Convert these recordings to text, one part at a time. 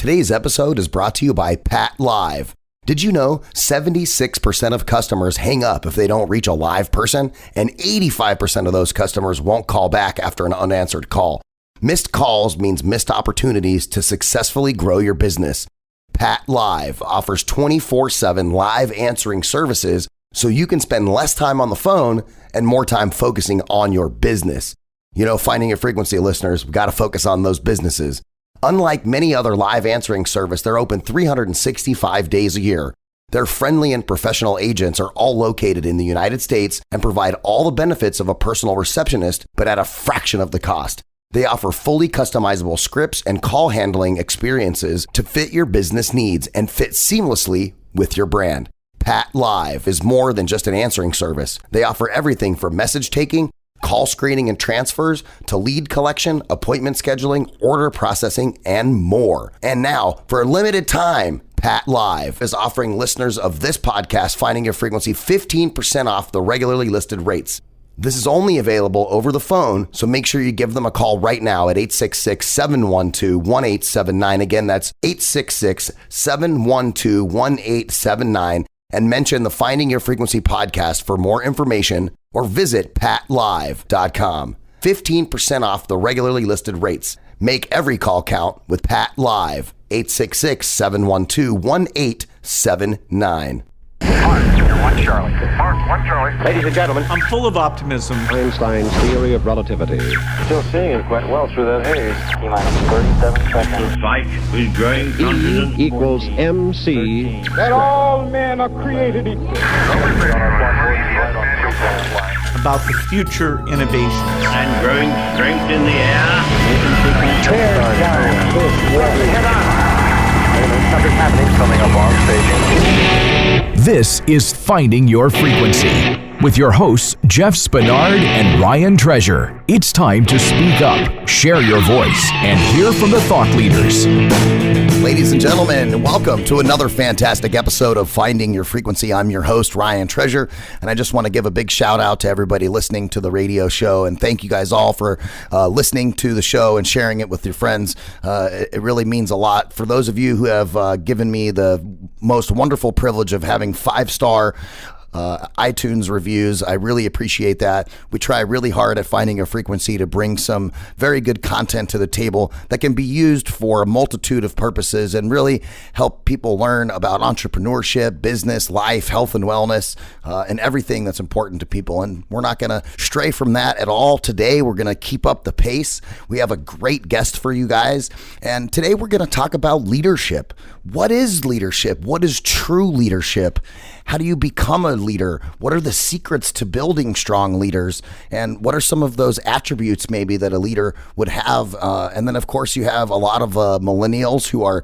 Today's episode is brought to you by Pat Live. Did you know 76% of customers hang up if they don't reach a live person, and 85% of those customers won't call back after an unanswered call? Missed calls means missed opportunities to successfully grow your business. Pat Live offers 24/7 live answering services so you can spend less time on the phone and more time focusing on your business. You know, finding your frequency, listeners, we've got to focus on those businesses. Unlike many other live answering service, they're open 365 days a year. Their friendly and professional agents are all located in the United States and provide all the benefits of a personal receptionist, but at a fraction of the cost. They offer fully customizable scripts and call handling experiences to fit your business needs and fit seamlessly with your brand. Pat Live is more than just an answering service. They offer everything from message taking, call screening and transfers, to lead collection, appointment scheduling, order processing, and more. And now, for a limited time, Pat Live is offering listeners of this podcast, Finding Your Frequency, 15% off the regularly listed rates. This is only available over the phone, so make sure you give them a call right now at 866-712-1879. Again, that's 866-712-1879, and mention the Finding Your Frequency podcast for more information, or visit patlive.com. 15% off the regularly listed rates. Make every call count with Pat Live. 866-712-1879. Mark, you're 1 Charlie. Mark, 1 Charlie. Ladies and gentlemen, I'm full of optimism. Einstein's theory of relativity. Still seeing it quite well through that haze. T-minus 37 seconds. Fight with growing confidence. E equals MC. That all men are created equal. About the future innovations. And growing strength in the air. Tear down this wall. Head on. Something's happening coming up on station. This is Finding Your Frequency with your hosts, Jeff Spinard and Ryan Treasure. It's time to speak up, share your voice, and hear from the thought leaders. Ladies and gentlemen, welcome to another fantastic episode of Finding Your Frequency. I'm your host, Ryan Treasure, and I just want to give a big shout out to everybody listening to the radio show, and thank you guys all for listening to the show and sharing it with your friends. It really means a lot. For those of you who have given me the most wonderful privilege of having 5-star iTunes reviews, I really appreciate that. We try really hard at Finding a Frequency to bring some very good content to the table that can be used for a multitude of purposes and really help people learn about entrepreneurship, business, life, health and wellness, and everything that's important to people. And we're not going to stray from that at all today. We're going to keep up the pace. We have a great guest for you guys. And today we're going to talk about leadership. What is leadership? What is true leadership? How do you become a leader? What are the secrets to building strong leaders? And what are some of those attributes maybe that a leader would have? And then, of course, you have a lot of millennials who are,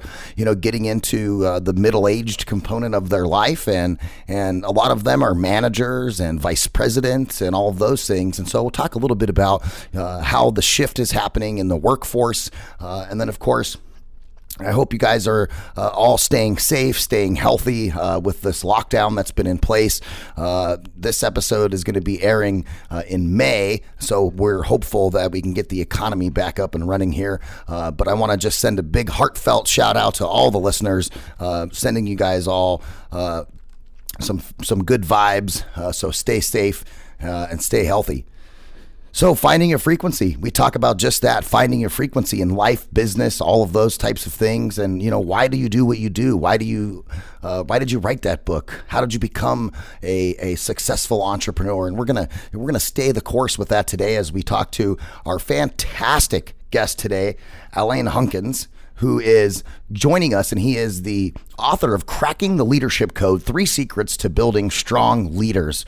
getting into the middle-aged component of their life. And a lot of them are managers and vice presidents and all of those things. And so we'll talk a little bit about how the shift is happening in the workforce. And then, of course, I hope you guys are all staying safe, staying healthy with this lockdown that's been in place. This episode is going to be airing in May, so we're hopeful that we can get the economy back up and running here. But I want to just send a big heartfelt shout out to all the listeners, sending you guys all some good vibes. So stay safe and stay healthy. So Finding Your Frequency, we talk about just that, finding your frequency in life, business, all of those types of things. And, why do you do what you do? Why did you write that book? How did you become a successful entrepreneur? And we're going to stay the course with that today as we talk to our fantastic guest today, Alain Hunkins, who is joining us, and he is the author of Cracking the Leadership Code, 3 Secrets to Building Strong Leaders.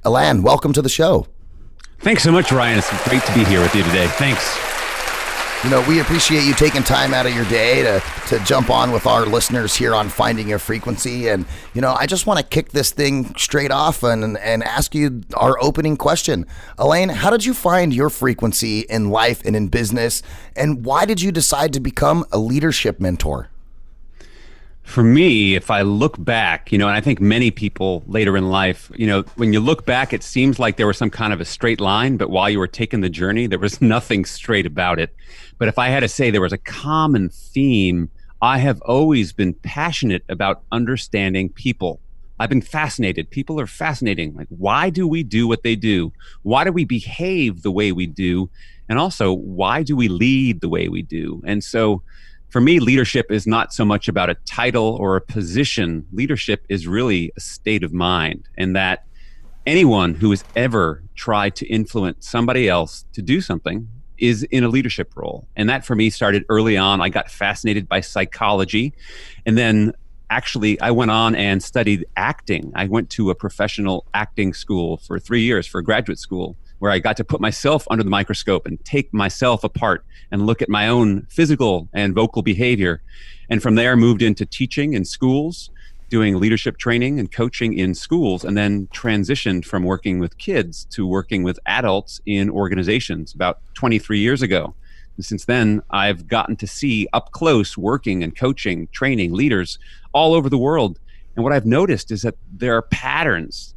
Alain, welcome to the show. Thanks so much, Ryan. It's great to be here with you today. Thanks. We appreciate you taking time out of your day to jump on with our listeners here on Finding Your Frequency. And, I just want to kick this thing straight off and ask you our opening question. Alain, how did you find your frequency in life and in business? And why did you decide to become a leadership mentor? For me, if I look back, and I think many people later in life, when you look back, it seems like there was some kind of a straight line, but while you were taking the journey, there was nothing straight about it. But if I had to say there was a common theme I have always been passionate about understanding people. I've been fascinated. People are fascinating. Like, why do we do what they do? Why do we behave the way we do? And also, why do we lead the way we do? And so, for me, leadership is not so much about a title or a position. Leadership is really a state of mind, and that anyone who has ever tried to influence somebody else to do something is in a leadership role. And that for me started early on. I got fascinated by psychology. And then actually I went on and studied acting. I went to a professional acting school for 3 years for graduate school, where I got to put myself under the microscope and take myself apart and look at my own physical and vocal behavior. And from there moved into teaching in schools, doing leadership training and coaching in schools, and then transitioned from working with kids to working with adults in organizations about 23 years ago. And since then, I've gotten to see up close working and coaching, training leaders all over the world. And what I've noticed is that there are patterns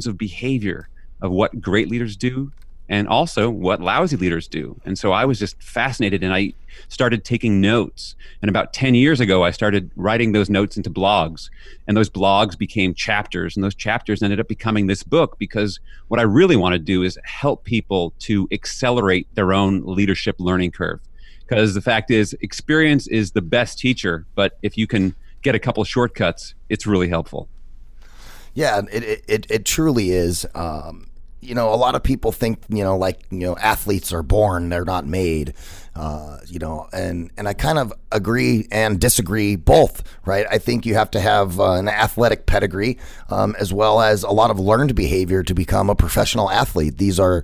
of behavior of what great leaders do and also what lousy leaders do. And so I was just fascinated, and I started taking notes. And about 10 years ago, I started writing those notes into blogs, and those blogs became chapters, and those chapters ended up becoming this book, because what I really want to do is help people to accelerate their own leadership learning curve. Because the fact is, experience is the best teacher, but if you can get a couple shortcuts, it's really helpful. Yeah, it truly is. A lot of people think, athletes are born, they're not made, and I kind of agree and disagree both, right? I think you have to have an athletic pedigree, as well as a lot of learned behavior to become a professional athlete. These are,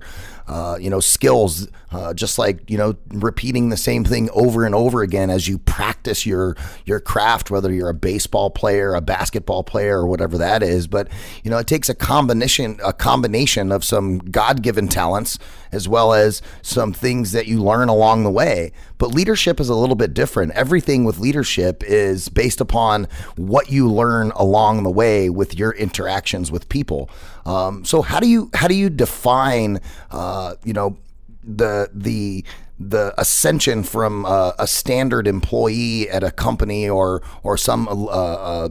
skills, just like, repeating the same thing over and over again as you practice your craft, whether you're a baseball player, a basketball player, or whatever that is. But, it takes a combination of some God-given talents as well as some things that you learn along the way. But leadership is a little bit different. Everything with leadership is based upon what you learn along the way with your interactions with people. So how do you define, the ascension from a standard employee at a company or some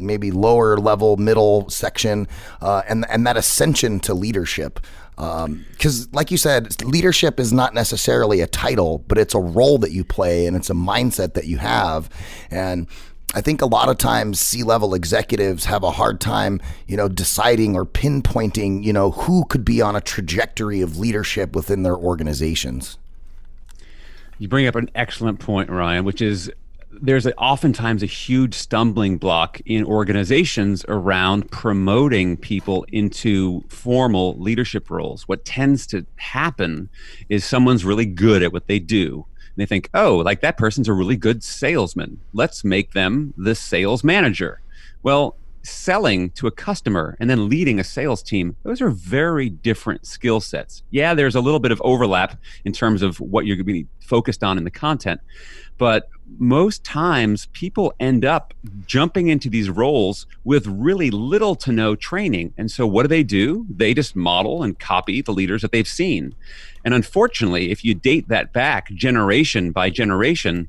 maybe lower level, middle section, and that ascension to leadership? Because like you said, leadership is not necessarily a title, but it's a role that you play, and it's a mindset that you have. And I think a lot of times C-level executives have a hard time, deciding or pinpointing, who could be on a trajectory of leadership within their organizations. You bring up an excellent point, Ryan, which is there's oftentimes a huge stumbling block in organizations around promoting people into formal leadership roles. What tends to happen is someone's really good at what they do. And they think, oh, like that person's a really good salesman. Let's make them the sales manager. Well, selling to a customer and then leading a sales team, those are very different skill sets. Yeah, there's a little bit of overlap in terms of what you're going to be focused on in the content. But most times people end up jumping into these roles with really little to no training. And so what do? They just model and copy the leaders that they've seen. And unfortunately, if you date that back generation by generation,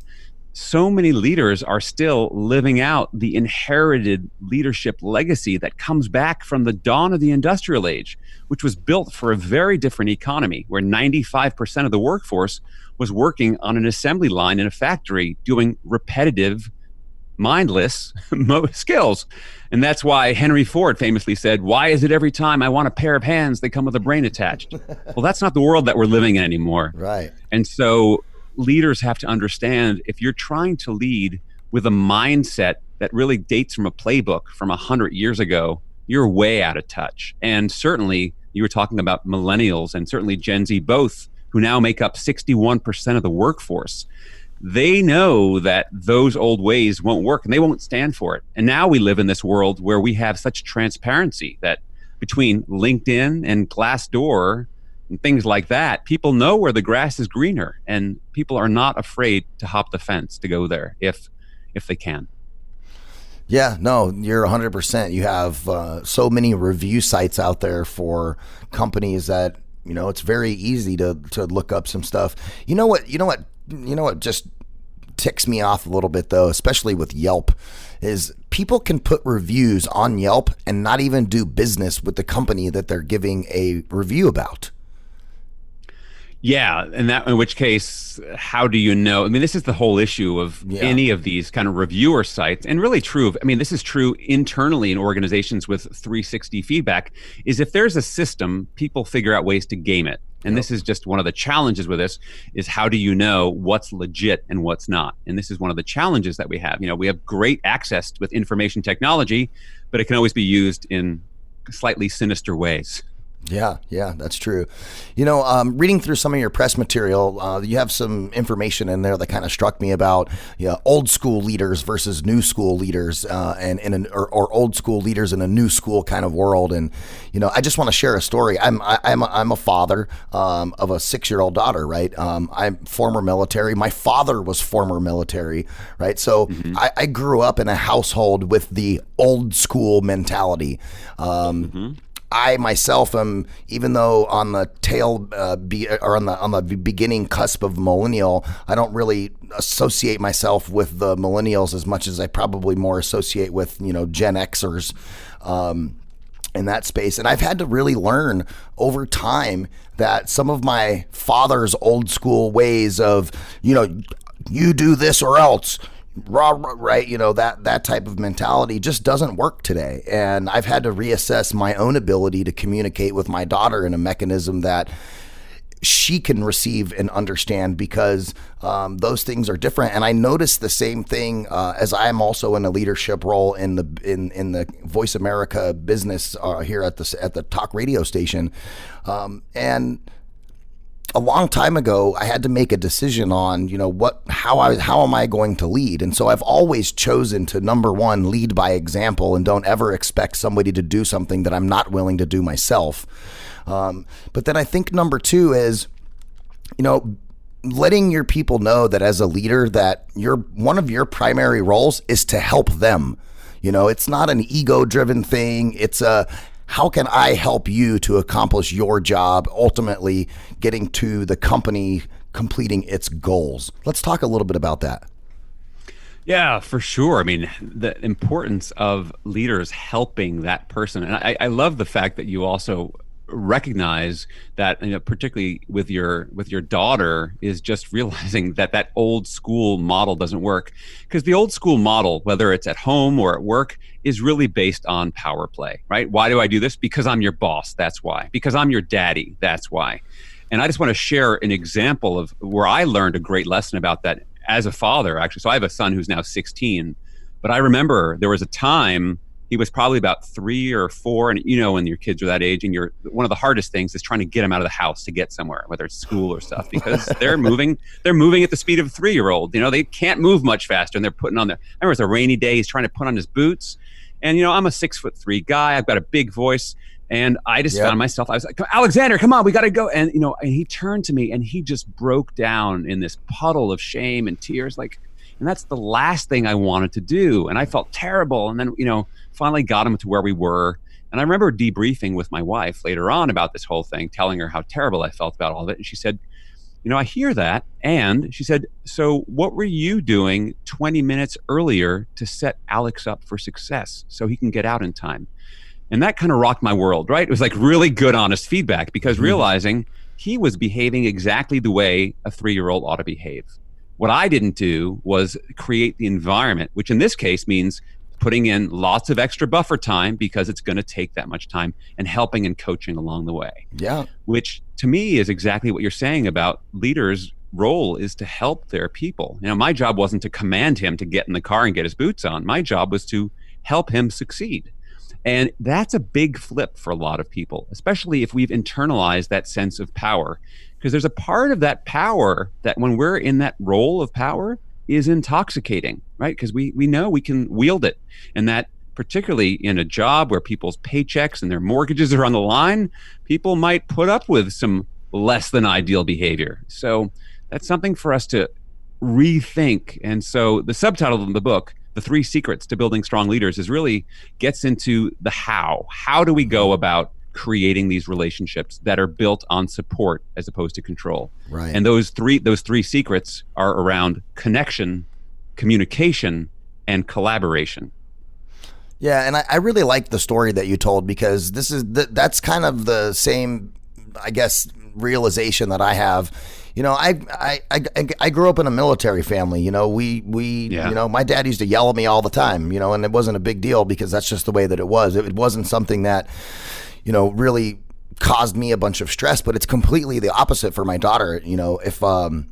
so many leaders are still living out the inherited leadership legacy that comes back from the dawn of the industrial age, which was built for a very different economy where 95% of the workforce was working on an assembly line in a factory doing repetitive, mindless skills. And that's why Henry Ford famously said, "Why is it every time I want a pair of hands, they come with a brain attached?" Well, that's not the world that we're living in anymore. Right. And so leaders have to understand, if you're trying to lead with a mindset that really dates from a playbook from 100 years ago, you're way out of touch. And certainly you were talking about millennials and certainly Gen Z both, who now make up 61% of the workforce. They know that those old ways won't work and they won't stand for it. And now we live in this world where we have such transparency that between LinkedIn and Glassdoor and things like that, people know where the grass is greener, and people are not afraid to hop the fence to go there if they can. Yeah, no, you're 100%. You have so many review sites out there for companies that, it's very easy to look up some stuff. You know what just ticks me off a little bit though, especially with Yelp, is people can put reviews on Yelp and not even do business with the company that they're giving a review about. Yeah, and that in which case, how do you know? I mean, this is the whole issue of any of these kind of reviewer sites, and really true of, I mean, this is true internally in organizations with 360 feedback, is if there's a system, people figure out ways to game it. And this is just one of the challenges with this, is how do you know what's legit and what's not? And this is one of the challenges that we have. You know, we have great access with information technology, but it can always be used in slightly sinister ways. Yeah, that's true. You know, reading through some of your press material, you have some information in there that kind of struck me about old school leaders versus new school leaders, or old school leaders in a new school kind of world. And I just want to share a story. I'm a father of a 6-year-old daughter, right? I'm former military. My father was former military, right? So I grew up in a household with the old school mentality. I myself am, even though on the tail on the beginning cusp of millennial, I don't really associate myself with the millennials as much as I probably more associate with Gen Xers in that space. And I've had to really learn over time that some of my father's old school ways of you do this or else, right, that type of mentality just doesn't work today. And I've had to reassess my own ability to communicate with my daughter in a mechanism that she can receive and understand, because those things are different. And I noticed the same thing as I'm also in a leadership role in the Voice America business here at the talk radio station, and a long time ago, I had to make a decision on, how am I going to lead? And so I've always chosen to, number one, lead by example, and don't ever expect somebody to do something that I'm not willing to do myself. But then I think number two is, letting your people know that as a leader, that one of your primary roles is to help them. It's not an ego-driven thing. It's how can I help you to accomplish your job, ultimately getting to the company completing its goals? Let's talk a little bit about that. Yeah, for sure. I mean, the importance of leaders helping that person. And I love the fact that you also recognize that, particularly with your daughter, is just realizing that old school model doesn't work. Because the old school model, whether it's at home or at work, is really based on power play, right? Why do I do this? Because I'm your boss, that's why. Because I'm your daddy, that's why. And I just want to share an example of where I learned a great lesson about that as a father, actually. So I have a son who's now 16, but I remember there was a time he was probably about 3 or 4, and when your kids are that age, and one of the hardest things is trying to get them out of the house to get somewhere, whether it's school or stuff, because they're moving at the speed of a 3-year-old. They can't move much faster, and they're putting on I remember it's a rainy day, he's trying to put on his boots, and I'm a 6'3" guy, I've got a big voice, and I just found myself, I was like, Alexander, come on, we got to go. And and he turned to me and he just broke down in this puddle of shame and tears, and that's the last thing I wanted to do. And I felt terrible. And then, finally got him to where we were. And I remember debriefing with my wife later on about this whole thing, telling her how terrible I felt about all of it. And she said, I hear that. And she said, so what were you doing 20 minutes earlier to set Alex up for success so he can get out in time? And that kind of rocked my world, right? It was like really good, honest feedback, because realizing he was behaving exactly the way a 3-year-old ought to behave. What I didn't do was create the environment, which in this case means putting in lots of extra buffer time, because it's going to take that much time, and helping and coaching along the way. Yeah. Which to me is exactly what you're saying about leaders' role, is to help their people. My job wasn't to command him to get in the car and get his boots on. My job was to help him succeed. And that's a big flip for a lot of people, especially if we've internalized that sense of power. Because there's a part of that power that when we're in that role of power is intoxicating, right? Because we know we can wield it. And that particularly in a job where people's paychecks and their mortgages are on the line, people might put up with some less than ideal behavior. So that's something for us to rethink. And so the subtitle of the book, The 3 Secrets to Building Strong Leaders, is really gets into the how. How do we go about creating these relationships that are built on support as opposed to control? Right. And those three secrets are around connection, communication and collaboration. Yeah, and I really like the story that you told, because that's kind of the same, I guess, realization that I have. You know, I grew up in a military family. You know, we you know, my dad used to yell at me all the time. You know, and it wasn't a big deal because that's just the way that it was. It wasn't something that, you know, really caused me a bunch of stress. But it's completely the opposite for my daughter. You know, if and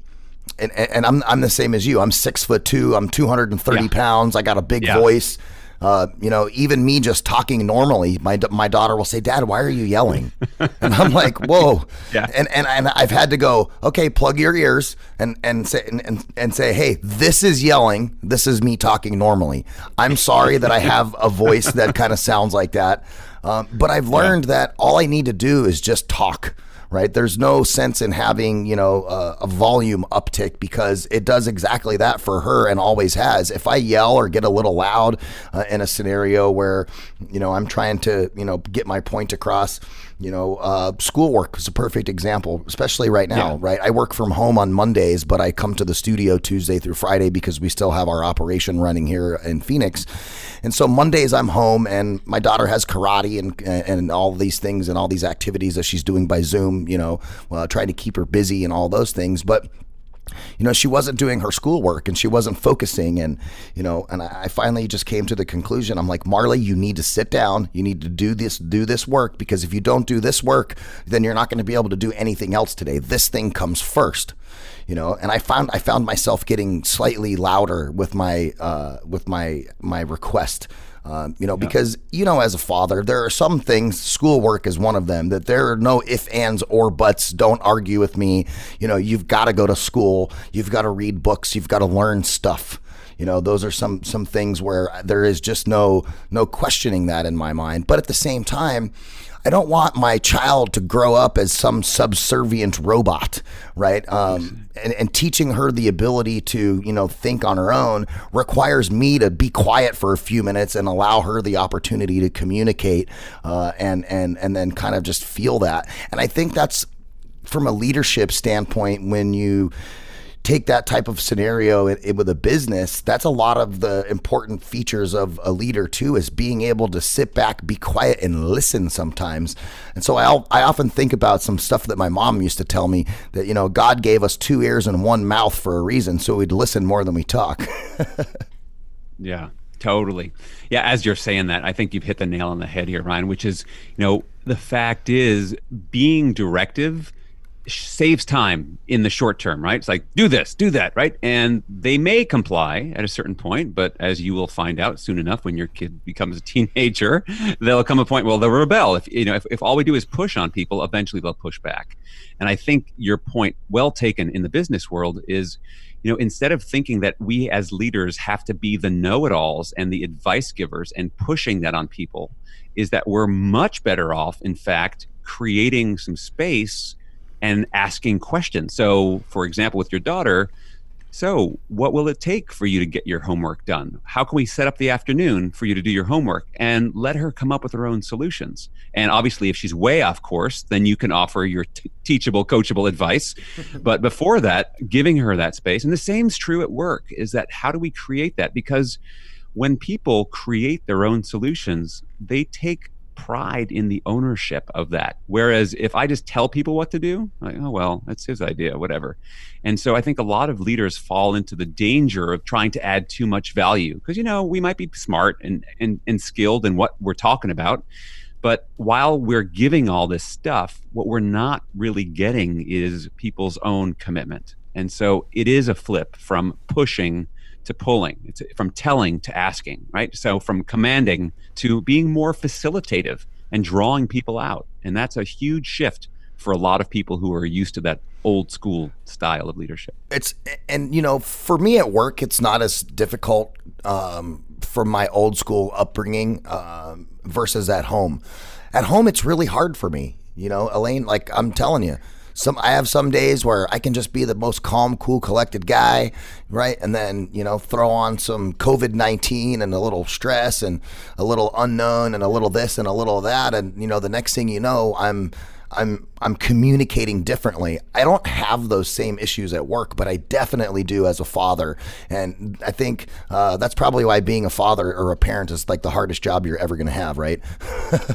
I'm the same as you. I'm 6'2". I'm 230 pounds. I got a big voice. You know, even me just talking normally, my daughter will say, "Dad, why are you yelling?" And I'm like, "Whoa!" And I've had to go, okay, plug your ears and say, "Hey, this is yelling. This is me talking normally. I'm sorry that I have a voice that kind of sounds like that, but I've learned that all I need to do is just talk." Right? There's no sense in having, you know, a volume uptick, because it does exactly that for her and always has. If I yell or get a little loud in a scenario where, you know, I'm trying to, you know, get my point across, you know, schoolwork is a perfect example, especially right now, right? I work from home on Mondays, but I come to the studio Tuesday through Friday because we still have our operation running here in Phoenix. And so Mondays I'm home, and my daughter has karate and all these things and all these activities that she's doing by Zoom, you know, trying to keep her busy and all those things. But you know, she wasn't doing her schoolwork and she wasn't focusing. And, you know, and I finally just came to the conclusion. I'm like, Marley, you need to sit down. You need to do this work, because if you don't do this work, then you're not going to be able to do anything else today. This thing comes first, you know. And I found myself getting slightly louder with my request. You know, because, you know, as a father, there are some things, schoolwork is one of them, that there are no ifs, ands, or buts. Don't argue with me. You know, you've got to go to school. You've got to read books. You've got to learn stuff. You know, those are some things where there is just no questioning that in my mind. But at the same time, I don't want my child to grow up as some subservient robot, right? And teaching her the ability to, you know, think on her own requires me to be quiet for a few minutes and allow her the opportunity to communicate, and then kind of just feel that. And I think that's, from a leadership standpoint, when you take that type of scenario with a business, that's a lot of the important features of a leader too, is being able to sit back, be quiet, and listen sometimes. And so I often think about some stuff that my mom used to tell me, that, you know, God gave us 2 ears and 1 mouth for a reason, so we'd listen more than we talk. Yeah, totally. Yeah, as you're saying that, I think you've hit the nail on the head here, Ryan, which is, you know, the fact is, being directive saves time in the short term, right? It's like, do this, do that, right? And they may comply at a certain point, but as you will find out soon enough, when your kid becomes a teenager, there'll come a point where they'll rebel. If all we do is push on people, eventually they'll push back. And I think your point, well taken in the business world, is, you know, instead of thinking that we as leaders have to be the know-it-alls and the advice givers and pushing that on people, is that we're much better off, in fact, creating some space and asking questions. So, for example, with your daughter, so what will it take for you to get your homework done? How can we set up the afternoon for you to do your homework? And let her come up with her own solutions. And obviously, if she's way off course, then you can offer your teachable, coachable advice. But before that, giving her that space. And the same's true at work, is that how do we create that? Because when people create their own solutions, they take pride in the ownership of that. Whereas if I just tell people what to do, like, oh, well, that's his idea, whatever. And so I think a lot of leaders fall into the danger of trying to add too much value, because, you know, we might be smart and skilled in what we're talking about. But while we're giving all this stuff, what we're not really getting is people's own commitment. And so it is a flip from pushing to pulling. It's from telling to asking, right? So from commanding to being more facilitative and drawing people out. And that's a huge shift for a lot of people who are used to that old school style of leadership. And you know, for me at work, it's not as difficult from my old school upbringing versus at home. At home, it's really hard for me. You know, Elaine, like I'm telling you, I have some days where I can just be the most calm, cool, collected guy, right? And then, you know, throw on some COVID-19 and a little stress and a little unknown and a little this and a little that. And, you know, the next thing you know, I'm I'm communicating differently. I don't have those same issues at work, but I definitely do as a father. And I think that's probably why being a father or a parent is like the hardest job you're ever going to have, right?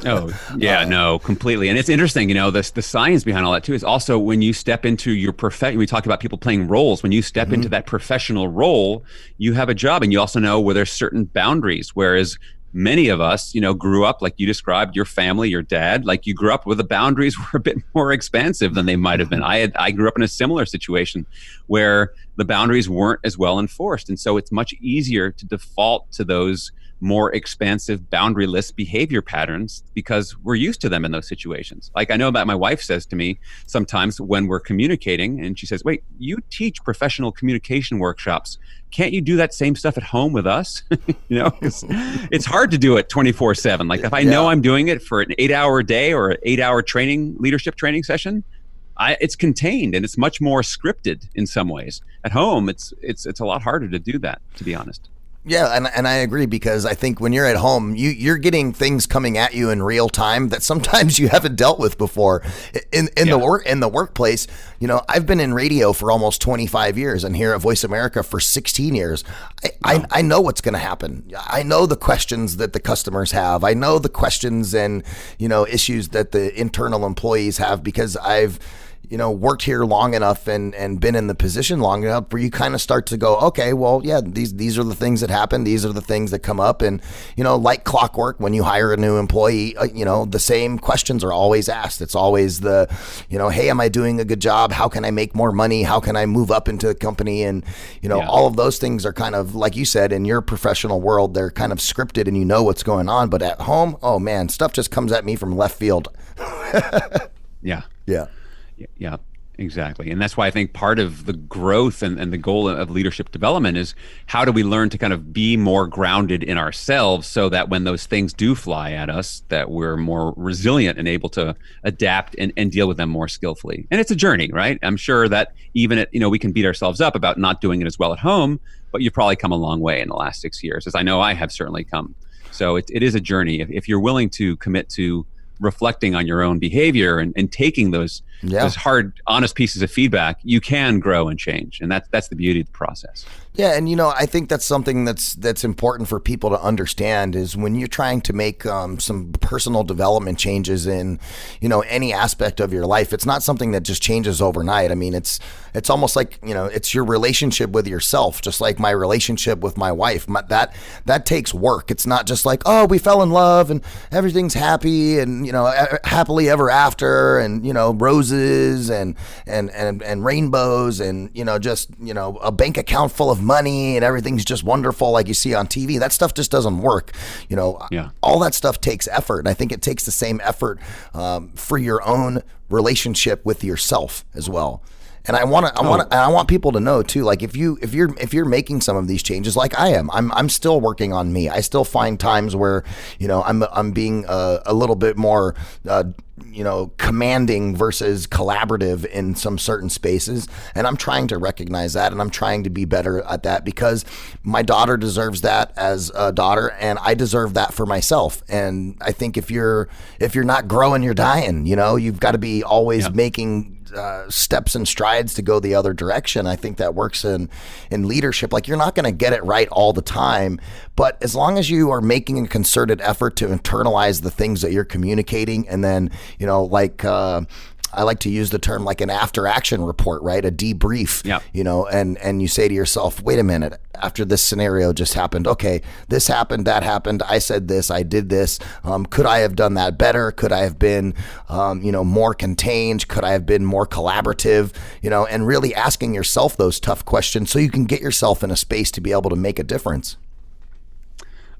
Oh, yeah, no, completely. And it's interesting, the science behind all that too is also when you step into your profession, we talk about people playing roles. When you step into that professional role, you have a job and you also know where there's certain boundaries. Whereas many of us, grew up like you described, your family, your dad, like you grew up where the boundaries were a bit more expansive than they might have been. I grew up in a similar situation where the boundaries weren't as well enforced. And so it's much easier to default to those more expansive, boundaryless behavior patterns because we're used to them in those situations. Like I know that my wife says to me sometimes when we're communicating, and she says, wait, you teach professional communication workshops. Can't you do that same stuff at home with us? It's hard to do it 24/7. Like if I know I'm doing it for an 8-hour day or an 8-hour leadership training session, it's contained and it's much more scripted in some ways. At home, it's a lot harder to do that, to be honest. Yeah, and I agree because I think when you're at home, you're getting things coming at you in real time that sometimes you haven't dealt with before. In the workplace, I've been in radio for almost 25 years and here at Voice America for 16 years. I know what's going to happen. I know the questions that the customers have. I know the questions and issues that the internal employees have because I've worked here long enough and been in the position long enough where you kind of start to go, okay, well, yeah, these are the things that happen. These are the things that come up. And, like clockwork, when you hire a new employee, the same questions are always asked. It's always the, hey, am I doing a good job? How can I make more money? How can I move up into the company? And, all of those things are kind of, like you said, in your professional world, they're kind of scripted and you know what's going on. But at home, oh man, stuff just comes at me from left field. Yeah. Yeah. Yeah, exactly. And that's why I think part of the growth and the goal of leadership development is how do we learn to kind of be more grounded in ourselves so that when those things do fly at us, that we're more resilient and able to adapt and deal with them more skillfully. And it's a journey, right? I'm sure that even we can beat ourselves up about not doing it as well at home, but you've probably come a long way in the last 6 years, as I know I have certainly come. So it is a journey. If you're willing to commit to reflecting on your own behavior and taking those hard, honest pieces of feedback, you can grow and change. And that's the beauty of the process. Yeah, and I think that's something that's important for people to understand is when you're trying to make some personal development changes in any aspect of your life, it's not something that just changes overnight. I mean, it's almost like it's your relationship with yourself, just like my relationship with my wife. That takes work. It's not just like, oh, we fell in love and everything's happy and happily ever after and roses and rainbows and just a bank account full of money and everything's just wonderful like you see on TV. That stuff just doesn't work. All that stuff takes effort. And I think it takes the same effort for your own relationship with yourself as well. And I want people to know too, like if you're making some of these changes, like I am, I'm still working on me. I still find times where, I'm being a little bit more, commanding versus collaborative in some certain spaces. And I'm trying to recognize that and I'm trying to be better at that because my daughter deserves that as a daughter and I deserve that for myself. And I think if you're not growing, you're dying, you've got to be always making steps and strides to go the other direction. I think that works in leadership. Like you're not going to get it right all the time, but as long as you are making a concerted effort to internalize the things that you're communicating and then, I like to use the term like an after action report, right? A debrief, and you say to yourself, wait a minute, after this scenario just happened, okay, this happened, that happened, I said this, I did this, could I have done that better? Could I have been, more contained? Could I have been more collaborative? And really asking yourself those tough questions so you can get yourself in a space to be able to make a difference.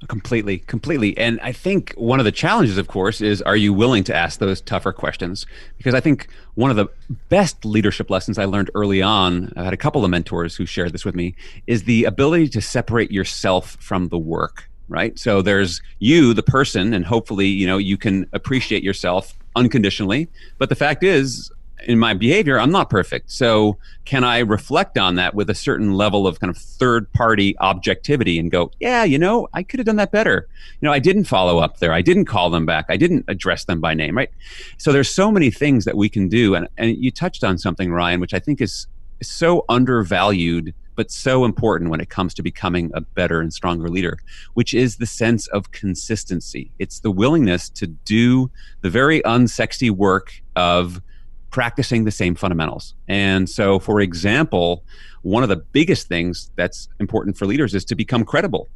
Completely. And I think one of the challenges, of course, is are you willing to ask those tougher questions? Because I think one of the best leadership lessons I learned early on, I had a couple of mentors who shared this with me, is the ability to separate yourself from the work, right? So there's you, the person, and hopefully, you can appreciate yourself unconditionally. But the fact is, in my behavior, I'm not perfect. So can I reflect on that with a certain level of kind of third party objectivity and go, yeah, I could have done that better. I didn't follow up there. I didn't call them back. I didn't address them by name, right? So there's so many things that we can do. And you touched on something, Ryan, which I think is so undervalued, but so important when it comes to becoming a better and stronger leader, which is the sense of consistency. It's the willingness to do the very unsexy work of practicing the same fundamentals. And so, for example, one of the biggest things that's important for leaders is to become credible,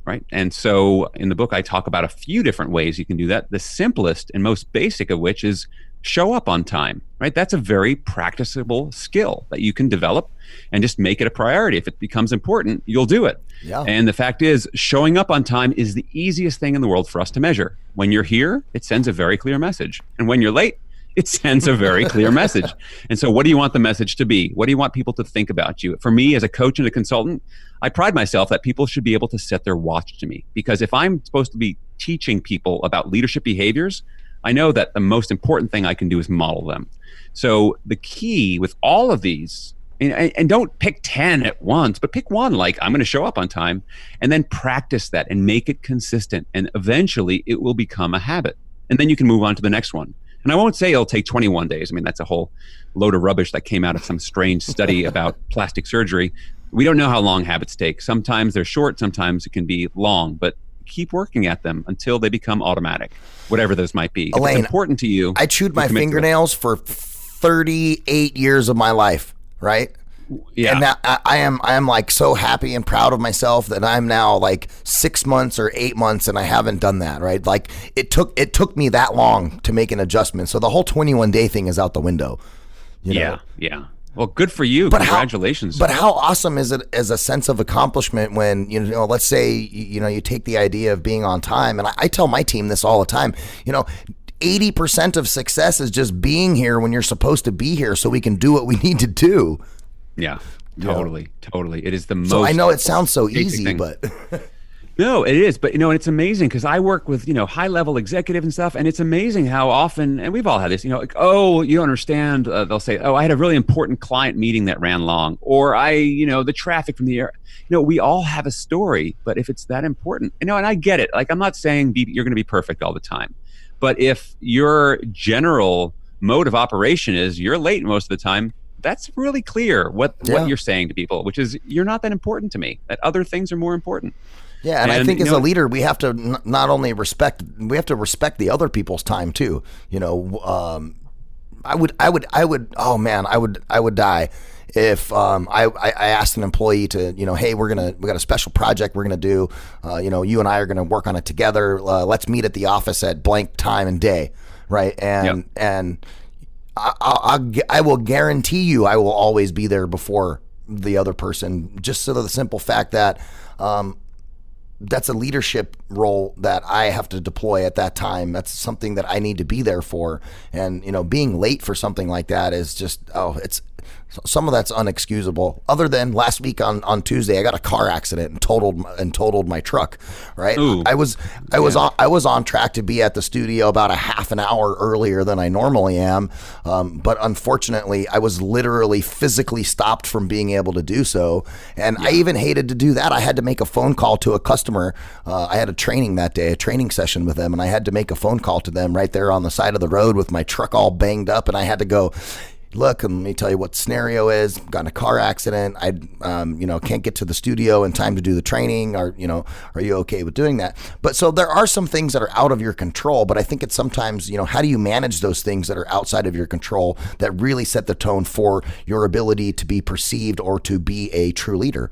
right? And so in the book, I talk about a few different ways you can do that. The simplest and most basic of which is show up on time, right? That's a very practicable skill that you can develop and just make it a priority. If it becomes important, you'll do it. Yeah. And the fact is, showing up on time is the easiest thing in the world for us to measure. When you're here, it sends a very clear message. And when you're late, it sends a very clear message. And so what do you want the message to be? What do you want people to think about you? For me, as a coach and a consultant, I pride myself that people should be able to set their watch to me. Because if I'm supposed to be teaching people about leadership behaviors, I know that the most important thing I can do is model them. So the key with all of these, and don't pick 10 at once, but pick one, like I'm going to show up on time, and then practice that and make it consistent. And eventually it will become a habit. And then you can move on to the next one. And I won't say it'll take 21 days. I mean, that's a whole load of rubbish that came out of some strange study about plastic surgery. We don't know how long habits take. Sometimes they're short, sometimes it can be long, but keep working at them until they become automatic, whatever those might be. Elaine, if it's important to you. I chewed my fingernails for 38 years of my life, right? Yeah. And that, I am like so happy and proud of myself that I'm now like 6 months or 8 months and I haven't done that, right? Like it took me that long to make an adjustment. So the whole 21-day thing is out the window. You know? Yeah. Well, good for you. But congratulations. But how awesome is it as a sense of accomplishment when, let's say, you take the idea of being on time. And I tell my team this all the time, 80% of success is just being here when you're supposed to be here so we can do what we need to do. Yeah, totally. It is the most. So I know it sounds so easy, thing. but no, it is. But and it's amazing because I work with high level executives and stuff, and it's amazing how often, and we've all had this, like, oh, you don't understand. They'll say, oh, I had a really important client meeting that ran long, or the traffic from the air. We all have a story, but if it's that important, and I get it. Like, I'm not saying you're going to be perfect all the time, but if your general mode of operation is you're late most of the time, that's really clear what you're saying to people, which is you're not that important to me, that other things are more important. Yeah, and I think as a leader, we have to not only respect the other people's time too. I would die if I asked an employee to, hey, we got a special project we're gonna do. You and I are gonna work on it together. Let's meet at the office at blank time and day, right? And I will guarantee you I will always be there before the other person, just so the simple fact that that's a leadership role that I have to deploy at that time. That's something that I need to be there for. And, being late for something like that is just, some of that's unexcusable. Other than last week on Tuesday, I got a car accident and totaled my truck. Right. Ooh. I was on track to be at the studio about a half an hour earlier than I normally am. But unfortunately, I was literally physically stopped from being able to do so. And I even hated to do that. I had to make a phone call to a customer. I had a training that day, a training session with them, and I had to make a phone call to them right there on the side of the road with my truck all banged up. And I had to go, look, let me tell you what the scenario is. Got in a car accident. I, can't get to the studio in time to do the training. Are you okay with doing that? But so there are some things that are out of your control, but I think it's sometimes, how do you manage those things that are outside of your control that really set the tone for your ability to be perceived or to be a true leader?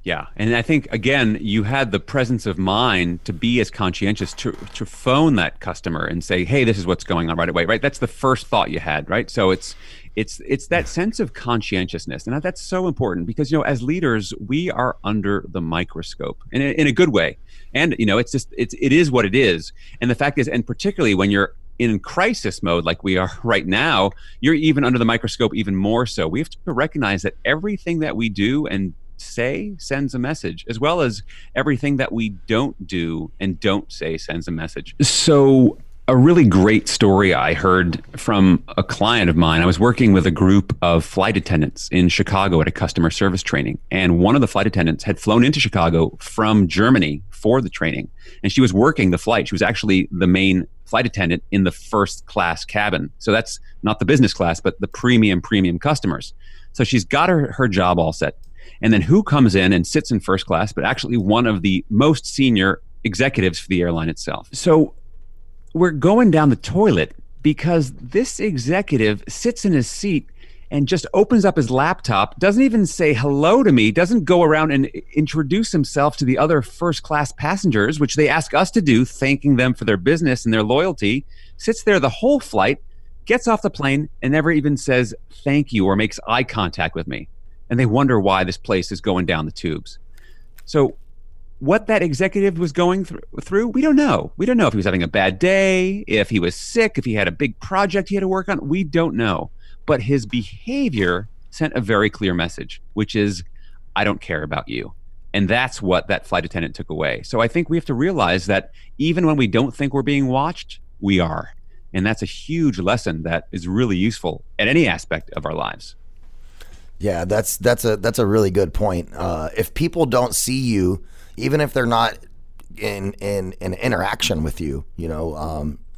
Yeah. And I think, again, you had the presence of mind to be as conscientious to phone that customer and say, hey, this is what's going on right away, right? That's the first thought you had, right? So it's that sense of conscientiousness. And that's so important because, as leaders, we are under the microscope in a good way. And, it is what it is. And the fact is, and particularly when you're in crisis mode like we are right now, you're even under the microscope even more so. We have to recognize that everything that we do and say sends a message, as well as everything that we don't do and don't say sends a message. So a really great story I heard from a client of mine. I was working with a group of flight attendants in Chicago at a customer service training. And one of the flight attendants had flown into Chicago from Germany for the training. And she was working the flight. She was actually the main flight attendant in the first class cabin. So that's not the business class, but the premium customers. So she's got her job all set. And then who comes in and sits in first class, but actually one of the most senior executives for the airline itself. So we're going down the toilet because this executive sits in his seat and just opens up his laptop, doesn't even say hello to me, doesn't go around and introduce himself to the other first class passengers, which they ask us to do, thanking them for their business and their loyalty, sits there the whole flight, gets off the plane and never even says thank you or makes eye contact with me. And they wonder why this place is going down the tubes. So what that executive was going through, we don't know. We don't know if he was having a bad day, if he was sick, if he had a big project he had to work on. We don't know. But his behavior sent a very clear message, which is, I don't care about you. And that's what that flight attendant took away. So I think we have to realize that even when we don't think we're being watched, we are. And that's a huge lesson that is really useful at any aspect of our lives. Yeah, that's a really good point. If people don't see you, even if they're not in an interaction with you,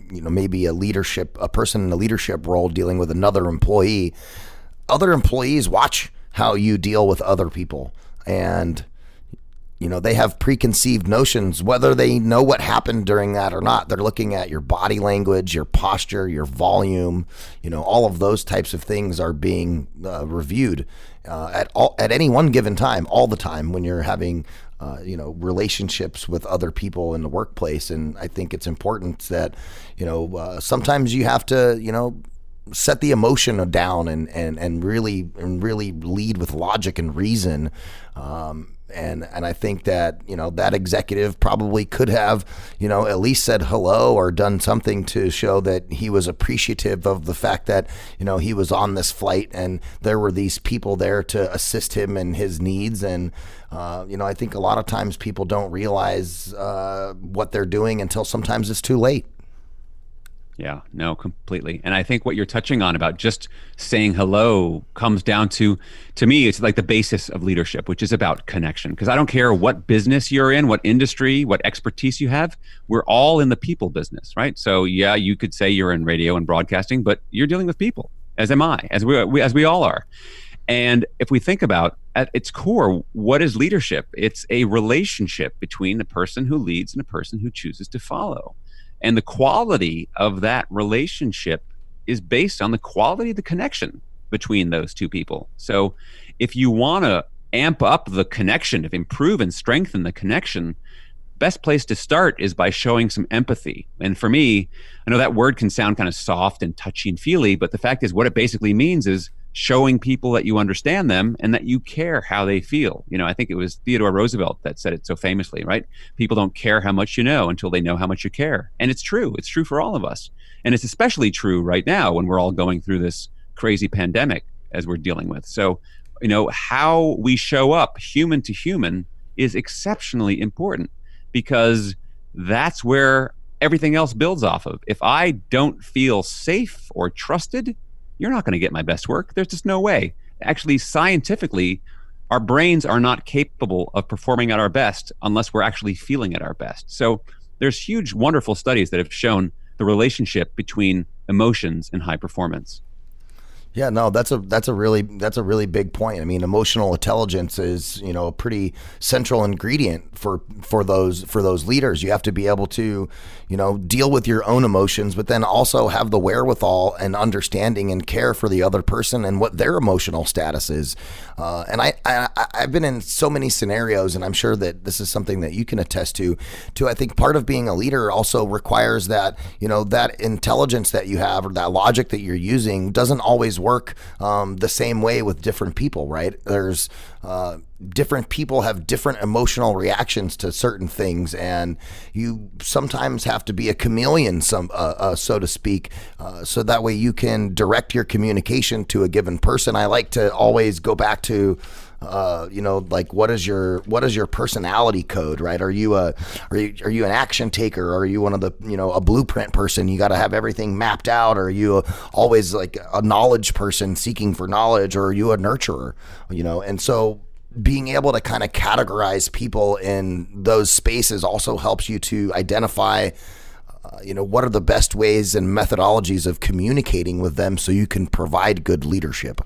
maybe a person in a leadership role dealing with another employee, other employees watch how you deal with other people, and they have preconceived notions, whether they know what happened during that or not. They're looking at your body language, your posture, your volume, all of those types of things are being reviewed at any one given time, all the time when you're having relationships with other people in the workplace. And I think it's important that, sometimes you have to, set the emotion down and really lead with logic and reason. And I think that, that executive probably could have, at least said hello or done something to show that he was appreciative of the fact that, he was on this flight and there were these people there to assist him in his needs. And, I think a lot of times people don't realize what they're doing until sometimes it's too late. Yeah, no, completely. And I think what you're touching on about just saying hello comes down to me, it's like the basis of leadership, which is about connection. Because I don't care what business you're in, what industry, what expertise you have, we're all in the people business, right? So yeah, you could say you're in radio and broadcasting, but you're dealing with people, as am I, as we all are. And if we think about at its core, what is leadership? It's a relationship between a person who leads and a person who chooses to follow. And the quality of that relationship is based on the quality of the connection between those two people. So if you want to amp up the connection, to improve and strengthen the connection, best place to start is by showing some empathy. And for me, I know that word can sound kind of soft and touchy and feely, but the fact is what it basically means is showing people that you understand them and that you care how they feel. I think it was Theodore Roosevelt that said it so famously, right? People don't care how much you know until they know how much you care. And it's true. It's true for all of us. And it's especially true right now when we're all going through this crazy pandemic as we're dealing with. So, how we show up human to human is exceptionally important because that's where everything else builds off of. If I don't feel safe or trusted, you're not going to get my best work. There's just no way. Actually, scientifically, our brains are not capable of performing at our best unless we're actually feeling at our best. So there's huge, wonderful studies that have shown the relationship between emotions and high performance. Yeah, no, that's a really big point. I mean, emotional intelligence is, a pretty central ingredient for those leaders. You have to be able to, deal with your own emotions, but then also have the wherewithal and understanding and care for the other person and what their emotional status is. And I've been in so many scenarios, and I'm sure that this is something that you can attest to. I think part of being a leader also requires that, that intelligence that you have or that logic that you're using doesn't always work the same way with different people, right? There's different people have different emotional reactions to certain things, and you sometimes have to be a chameleon, so to speak, so that way you can direct your communication to a given person. I like to always go back to like what is your personality code, right? Are you an action taker? Are you one of the, a blueprint person? You got to have everything mapped out. Or are you always like a knowledge person seeking for knowledge? Or are you a nurturer? And so being able to kind of categorize people in those spaces also helps you to identify what are the best ways and methodologies of communicating with them so you can provide good leadership.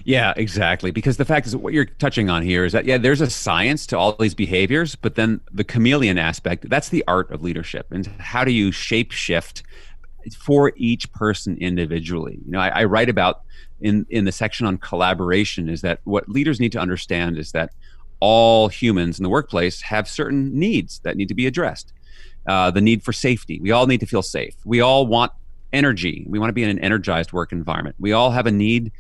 Yeah, exactly. Because the fact is, what you're touching on here is that, there's a science to all these behaviors, but then the chameleon aspect, that's the art of leadership. And how do you shape shift for each person individually? I write about in the section on collaboration is that what leaders need to understand is that all humans in the workplace have certain needs that need to be addressed. The need for safety. We all need to feel safe. We all want energy. We want to be in an energized work environment. We all have a need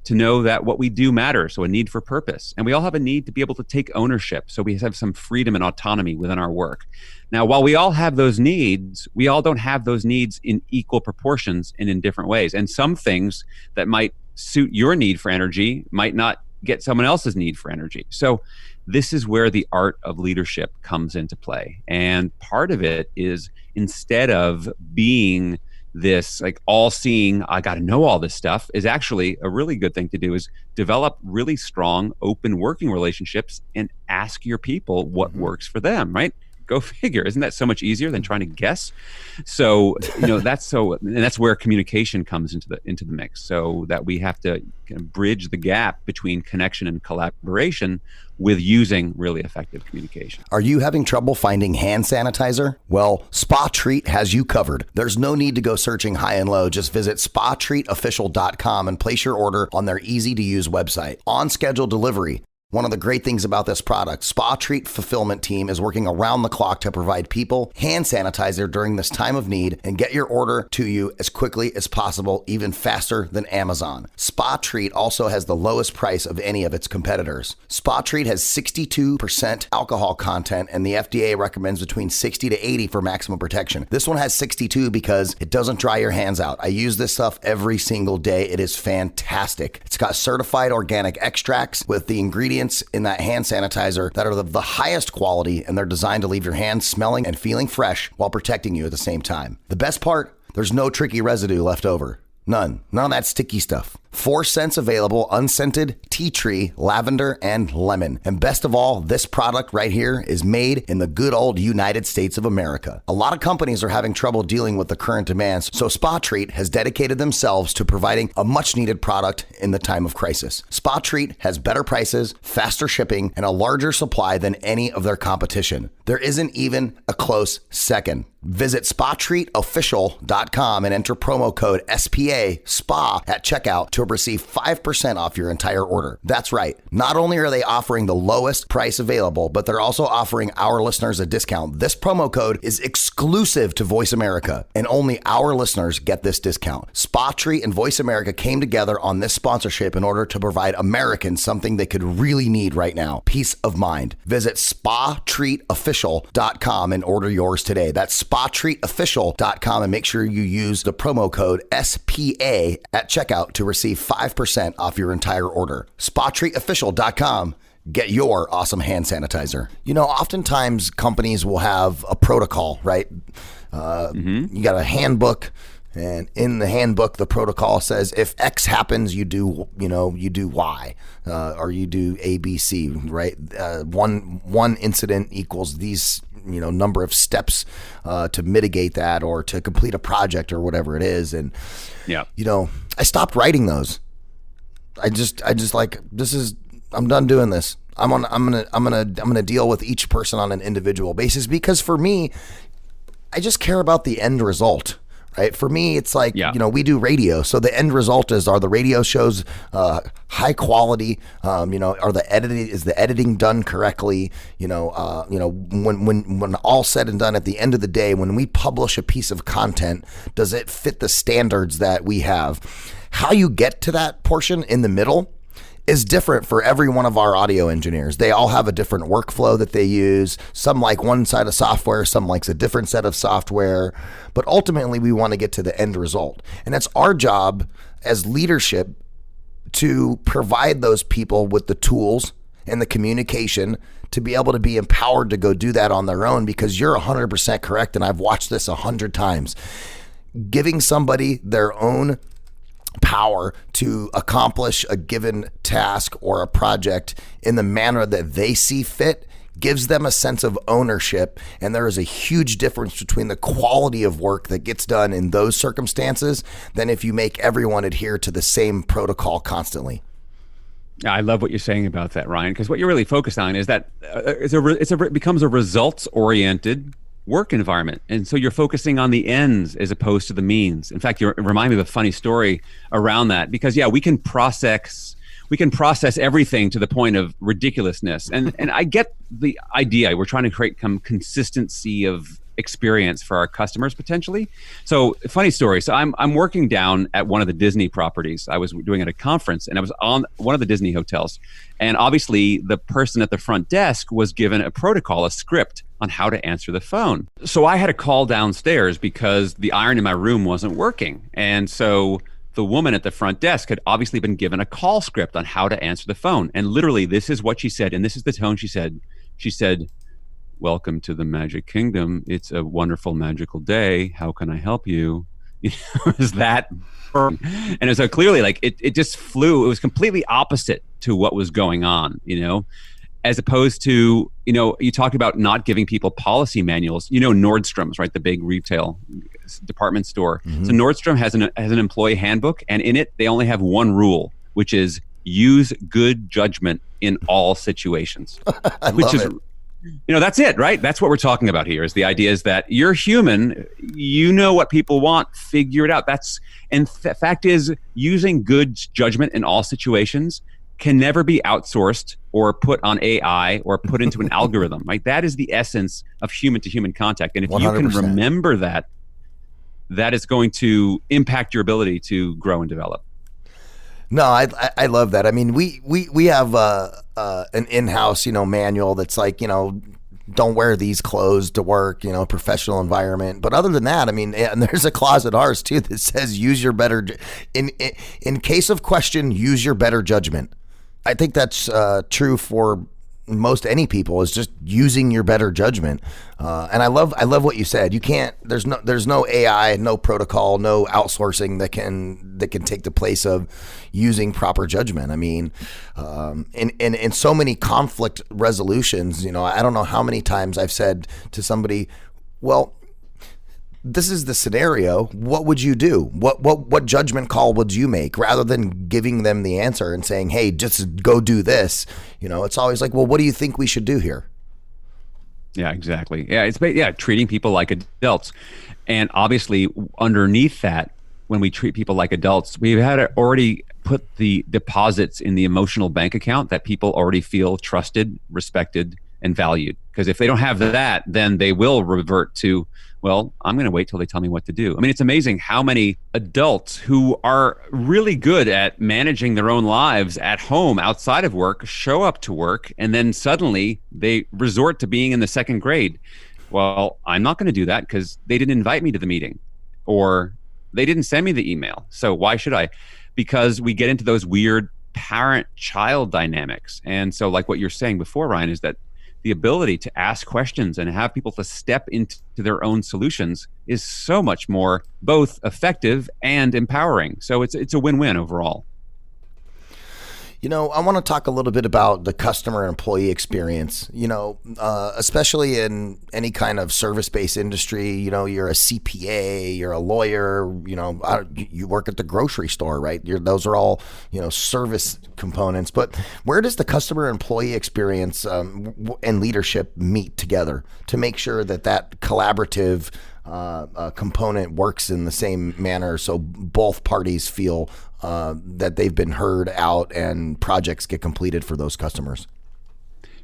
to know that what we do matters, so a need for purpose. And we all have a need to be able to take ownership, so we have some freedom and autonomy within our work. Now, while we all have those needs, we all don't have those needs in equal proportions and in different ways. And some things that might suit your need for energy might not get someone else's need for energy. So this is where the art of leadership comes into play. And part of it is, instead of being this like all-seeing, I got to know all this stuff, is actually a really good thing to do, is develop really strong, open working relationships and ask your people what works for them, right? Go figure. Isn't that so much easier than trying to guess? So, that's where communication comes into the mix, so that we have to kind of bridge the gap between connection and collaboration with using really effective communication. Are you having trouble finding hand sanitizer? Well, Spa Treat has you covered. There's no need to go searching high and low. Just visit spatreatofficial.com and place your order on their easy-to-use website. On schedule delivery. One of the great things about this product, Spa Treat Fulfillment Team is working around the clock to provide people hand sanitizer during this time of need and get your order to you as quickly as possible, even faster than Amazon. Spa Treat also has the lowest price of any of its competitors. Spa Treat has 62% alcohol content, and the FDA recommends between 60 to 80 for maximum protection. This one has 62 because it doesn't dry your hands out. I use this stuff every single day. It is fantastic. It's got certified organic extracts with the ingredients in that hand sanitizer that are the highest quality, and they're designed to leave your hands smelling and feeling fresh while protecting you at the same time. The best part, there's no tricky residue left over. None of that sticky stuff. 4 scents available: unscented, tea tree, lavender, and lemon. And best of all, this product right here is made in the good old United States of America. A lot of companies are having trouble dealing with the current demands, so Spa Treat has dedicated themselves to providing a much needed product in the time of crisis. Spa Treat has better prices, faster shipping, and a larger supply than any of their competition. There isn't even a close second. Visit spatreatofficial.com and enter promo code SPA SPA at checkout to receive 5% off your entire order. That's right. Not only are they offering the lowest price available, but they're also offering our listeners a discount. This promo code is exclusive to Voice America, and only our listeners get this discount. Spa Treat and Voice America came together on this sponsorship in order to provide Americans something they could really need right now: peace of mind. Visit spatreatofficial.com and order yours today. That's spatreatofficial.com, and make sure you use the promo code SPA at checkout to receive 5% off your entire order. spatreatofficial.com. Get your awesome hand sanitizer. Oftentimes companies will have a protocol, right? You got a handbook, and in the handbook, the protocol says if X happens, you do Y, or you do ABC, right? One incident equals these number of steps to mitigate that or to complete a project or whatever it is. And I stopped writing those. I just like, I'm done doing this. I'm gonna deal with each person on an individual basis, because for me, I just care about the end result. Right? For me, it's like, we do radio. So the end result are the radio shows high quality? Is the editing done correctly? When all said and done, at the end of the day, when we publish a piece of content, does it fit the standards that we have? How you get to that portion in the middle is different for every one of our audio engineers. They all have a different workflow that they use. Some like one side of software, some likes a different set of software, but ultimately we want to get to the end result. And it's our job as leadership to provide those people with the tools and the communication to be able to be empowered to go do that on their own, because you're 100% correct. And I've watched this 100 times. Giving somebody their own power to accomplish a given task or a project in the manner that they see fit gives them a sense of ownership. And there is a huge difference between the quality of work that gets done in those circumstances than if you make everyone adhere to the same protocol constantly. I love what you're saying about that, Ryan, because what you're really focused on is that it becomes a results-oriented work environment. And so you're focusing on the ends as opposed to the means. In fact, you remind me of a funny story around that, because we can process everything to the point of ridiculousness. And I get the idea. We're trying to create some consistency of experience for our customers potentially. So funny story. So I'm working down at one of the Disney properties. I was doing at a conference, and I was on one of the Disney hotels. And obviously the person at the front desk was given a protocol, a script on how to answer the phone. So I had to call downstairs because the iron in my room wasn't working. And so the woman at the front desk had obviously been given a call script on how to answer the phone. And literally, this is what she said, and this is the tone she said. She said, "Welcome to the Magic Kingdom. It's a wonderful, magical day. How can I help you?" Is that? And so clearly, like it just flew. It was completely opposite to what was going on, as opposed to, you talked about not giving people policy manuals. Nordstrom's, right? The big retail department store. Mm-hmm. So Nordstrom has an employee handbook, and in it, they only have one rule, which is use good judgment in all situations. Which is. That's it, right? That's what we're talking about here. Is the idea is that you're human, you know what people want, figure it out. The fact is, using good judgment in all situations can never be outsourced or put on AI or put into an algorithm, right? That is the essence of human to human contact. And if 100%. You can remember that, that is going to impact your ability to grow and develop. No, I love that. I mean, we have an in-house, manual that's like, don't wear these clothes to work, professional environment. But other than that, I mean, and there's a clause at ours too that says use your better, in case of question, use your better judgment. I think that's true for most any people, is just using your better judgment. And I love what you said. You can't, there's no AI, no protocol, no outsourcing that can take the place of using proper judgment. I mean, in so many conflict resolutions, I don't know how many times I've said to somebody, well, this is the scenario. What would you do? What judgment call would you make, rather than giving them the answer and saying, hey, just go do this? It's always like, well, what do you think we should do here? Yeah, exactly. Yeah, treating people like adults. And obviously underneath that, when we treat people like adults, we've had to already put the deposits in the emotional bank account that people already feel trusted, respected, and valued. Because if they don't have that, then they will revert to, well, I'm going to wait till they tell me what to do. I mean, it's amazing how many adults who are really good at managing their own lives at home, outside of work, show up to work, and then suddenly they resort to being in the second grade. Well, I'm not going to do that because they didn't invite me to the meeting, or they didn't send me the email. So why should I? Because we get into those weird parent-child dynamics. And so like what you're saying before, Ryan, is that the ability to ask questions and have people to step into their own solutions is so much more both effective and empowering. So it's a win-win overall. I want to talk a little bit about the customer and employee experience, especially in any kind of service-based industry. You're a CPA, you're a lawyer, you work at the grocery store, right? Those are all, service components. But where does the customer employee experience and leadership meet together to make sure that collaborative component works in the same manner, so both parties feel that they've been heard out and projects get completed for those customers?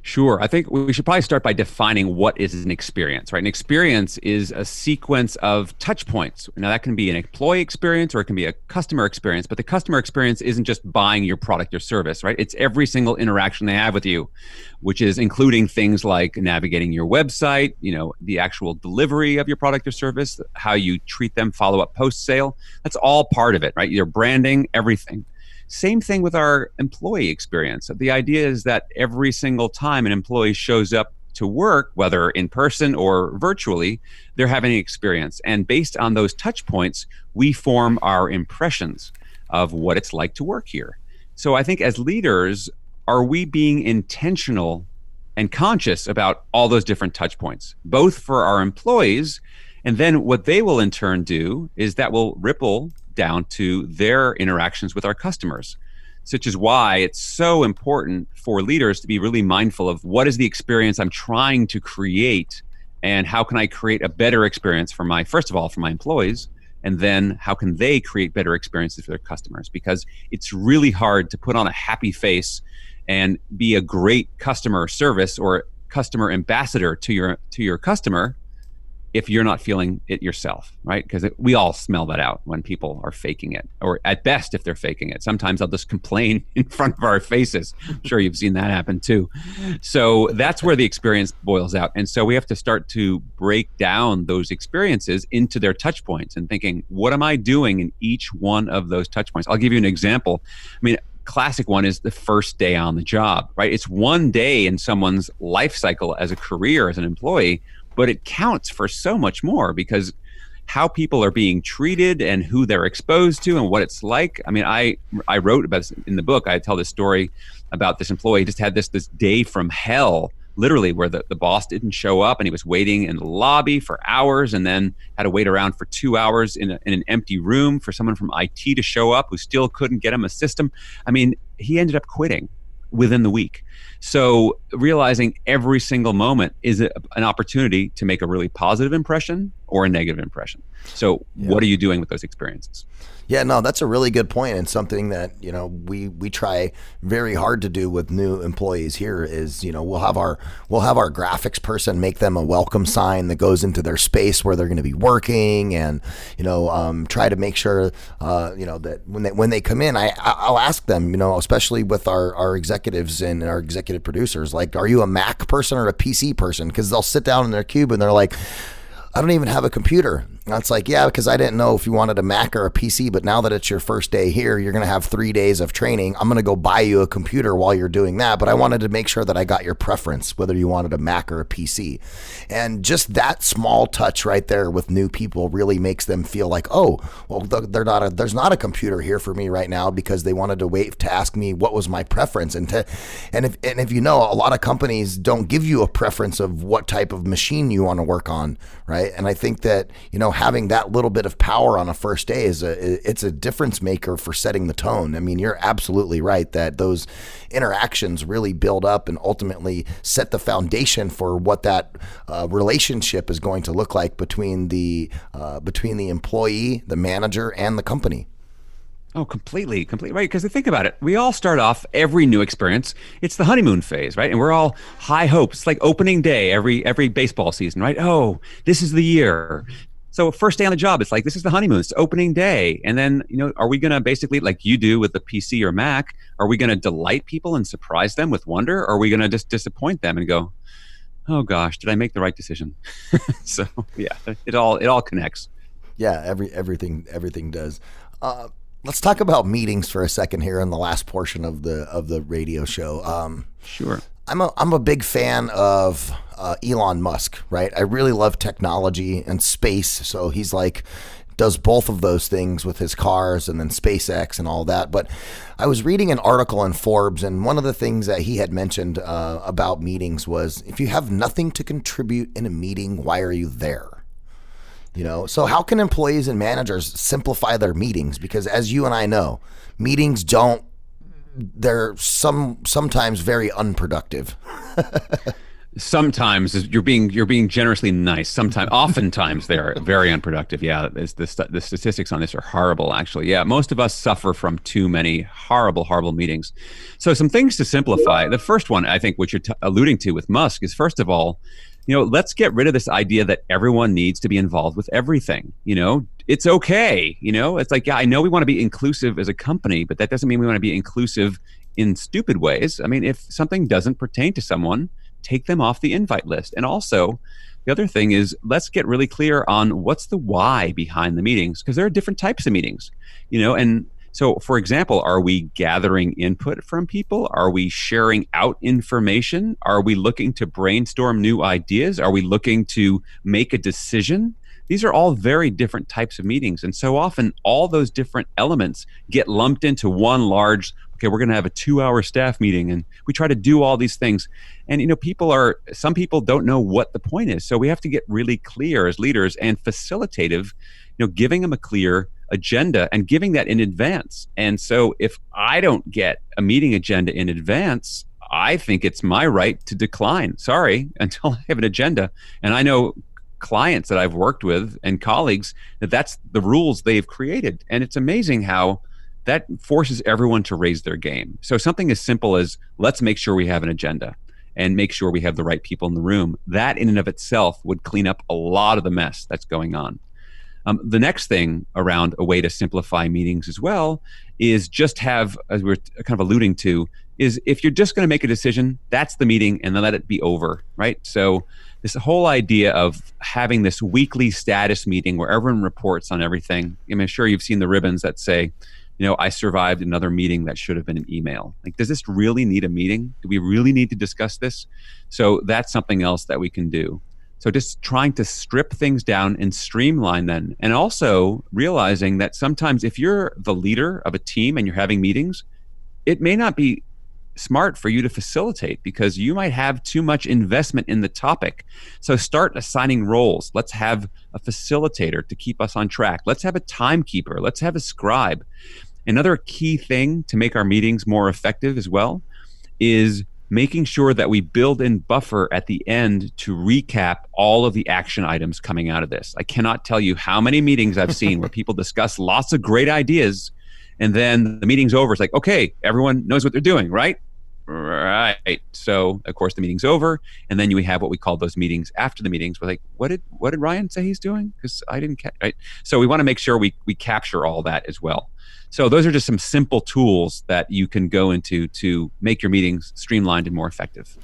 Sure. I think we should probably start by defining what is an experience, right? An experience is a sequence of touch points. Now, that can be an employee experience or it can be a customer experience, but the customer experience isn't just buying your product or service, right? It's every single interaction they have with you, which is including things like navigating your website, the actual delivery of your product or service, how you treat them, follow up post-sale. That's all part of it, right? Your branding, everything. Same thing with our employee experience. The idea is that every single time an employee shows up to work, whether in person or virtually, they're having an experience. And based on those touch points, we form our impressions of what it's like to work here. So I think as leaders, are we being intentional and conscious about all those different touch points, both for our employees, and then what they will in turn do is that will ripple down to their interactions with our customers, such is why it's so important for leaders to be really mindful of what is the experience I'm trying to create, and how can I create a better experience for first of all, for my employees, and then how can they create better experiences for their customers? Because it's really hard to put on a happy face and be a great customer service or customer ambassador to your customer if you're not feeling it yourself, right? Because we all smell that out when people are faking it, or at best, if they're faking it. Sometimes they'll just complain in front of our faces. I'm sure you've seen that happen too. So that's where the experience boils out. And so we have to start to break down those experiences into their touch points and thinking, what am I doing in each one of those touch points? I'll give you an example. I mean, classic one is the first day on the job, right? It's one day in someone's life cycle as a career, as an employee, but it counts for so much more because how people are being treated and who they're exposed to and what it's like. I mean, I wrote about this in the book. I tell this story about this employee who just had this day from hell, literally, where the boss didn't show up and he was waiting in the lobby for hours and then had to wait around for 2 hours in an empty room for someone from IT to show up who still couldn't get him a system. I mean, he ended up quitting within the week. So realizing every single moment is an opportunity to make a really positive impression or a negative impression. So what are you doing with those experiences? Yeah, no, that's a really good point, and something that, we try very hard to do with new employees here is, we'll have our graphics person make them a welcome sign that goes into their space where they're going to be working, and try to make sure that when they come in, I'll ask them, especially with our executives and our executive producers, like, are you a Mac person or a PC person? Because they'll sit down in their cube and they're like, I don't even have a computer. And it's like, yeah, because I didn't know if you wanted a Mac or a PC, but now that it's your first day here, you're going to have 3 days of training. I'm going to go buy you a computer while you're doing that. But I wanted to make sure that I got your preference, whether you wanted a Mac or a PC. And just that small touch right there with new people really makes them feel like, oh, well, there's not a computer here for me right now because they wanted to wait to ask me what was my preference. And if a lot of companies don't give you a preference of what type of machine you want to work on, right? And I think that, having that little bit of power on a first day it's a difference maker for setting the tone. I mean, you're absolutely right that those interactions really build up and ultimately set the foundation for what that relationship is going to look like between the employee, the manager, and the company. Oh, completely right. Because think about it. We all start off every new experience. It's the honeymoon phase, right? And we're all high hopes. It's like opening day every baseball season, right? Oh, this is the year. So first day on the job, it's like, this is the honeymoon. It's opening day. And then, are we going to basically, like you do with the PC or Mac, are we going to delight people and surprise them with wonder? Or are we going to just disappoint them and go, oh gosh, did I make the right decision? So yeah, it all connects. Yeah, everything does. Let's talk about meetings for a second here in the last portion of the radio show. Sure. I'm a big fan of Elon Musk, right? I really love technology and space. So he's does both of those things with his cars and then SpaceX and all that. But I was reading an article in Forbes, and one of the things that he had mentioned about meetings was, if you have nothing to contribute in a meeting, why are you there? So how can employees and managers simplify their meetings? Because as you and I know, meetings they're sometimes very unproductive. Sometimes you're being generously nice. Oftentimes they're very unproductive. Yeah, the statistics on this are horrible, actually. Yeah, most of us suffer from too many horrible meetings. So some things to simplify. The first one, I think, which you're alluding to with Musk, is first of all, let's get rid of this idea that everyone needs to be involved with everything. It's okay. It's like, yeah, I know we want to be inclusive as a company, but that doesn't mean we want to be inclusive in stupid ways. I mean, if something doesn't pertain to someone, take them off the invite list. And also, the other thing is, let's get really clear on what's the why behind the meetings, because there are different types of meetings, and So, for example, are we gathering input from people? Are we sharing out information? Are we looking to brainstorm new ideas? Are we looking to make a decision? These are all very different types of meetings. And so often all those different elements get lumped into one large, okay, we're going to have a 2-hour staff meeting, and we try to do all these things. And, some people don't know what the point is. So we have to get really clear as leaders and facilitative, giving them a clear agenda and giving that in advance. And so if I don't get a meeting agenda in advance, I think it's my right to decline. Sorry, until I have an agenda. And I know clients that I've worked with and colleagues that's the rules they've created. And it's amazing how that forces everyone to raise their game. So something as simple as let's make sure we have an agenda and make sure we have the right people in the room. That in and of itself would clean up a lot of the mess that's going on. The next thing around a way to simplify meetings as well is just have, as we're kind of alluding to, is if you're just going to make a decision, that's the meeting, and then let it be over, right? So this whole idea of having this weekly status meeting where everyone reports on everything. I'm sure you've seen the ribbons that say, I survived another meeting that should have been an email. Like, does this really need a meeting? Do we really need to discuss this? So that's something else that we can do. So just trying to strip things down and streamline them. And also realizing that sometimes if you're the leader of a team and you're having meetings, it may not be smart for you to facilitate because you might have too much investment in the topic. So start assigning roles. Let's have a facilitator to keep us on track. Let's have a timekeeper. Let's have a scribe. Another key thing to make our meetings more effective as well is making sure that we build in buffer at the end to recap all of the action items coming out of this. I cannot tell you how many meetings I've seen where people discuss lots of great ideas and then the meeting's over. It's like, okay, everyone knows what they're doing, right? Right. So of course the meeting's over, and then you have what we call those meetings after the meetings. We're like, what did Ryan say he's doing? Because I didn't catch. Right. So we want to make sure we capture all that as well. So those are just some simple tools that you can go into to make your meetings streamlined and more effective.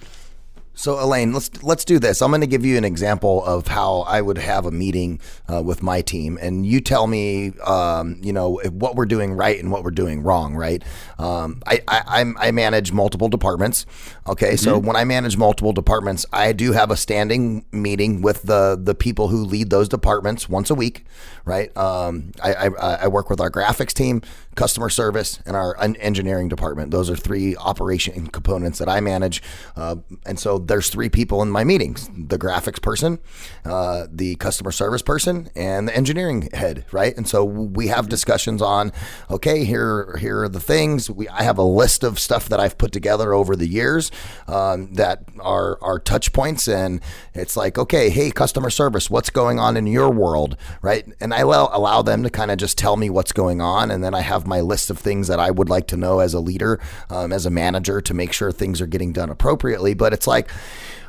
So Elaine, let's do this. I'm going to give you an example of how I would have a meeting with my team, and you tell me, what we're doing right and what we're doing wrong. Right? I manage multiple departments. Okay, so when I manage multiple departments, I do have a standing meeting with the people who lead those departments once a week. Right? I work with our graphics team, customer service, and our engineering department. Those are 3 operation components that I manage, and so there's 3 people in my meetings: the graphics person, the customer service person, and the engineering head, right? And so we have discussions on, okay, here are the things. I have a list of stuff that I've put together over the years that are touch points, and it's like, okay, hey, customer service, what's going on in your world, right? And I allow them to kind of just tell me what's going on, and then I have my list of things that I would like to know as a leader, as a manager, to make sure things are getting done appropriately. But it's like,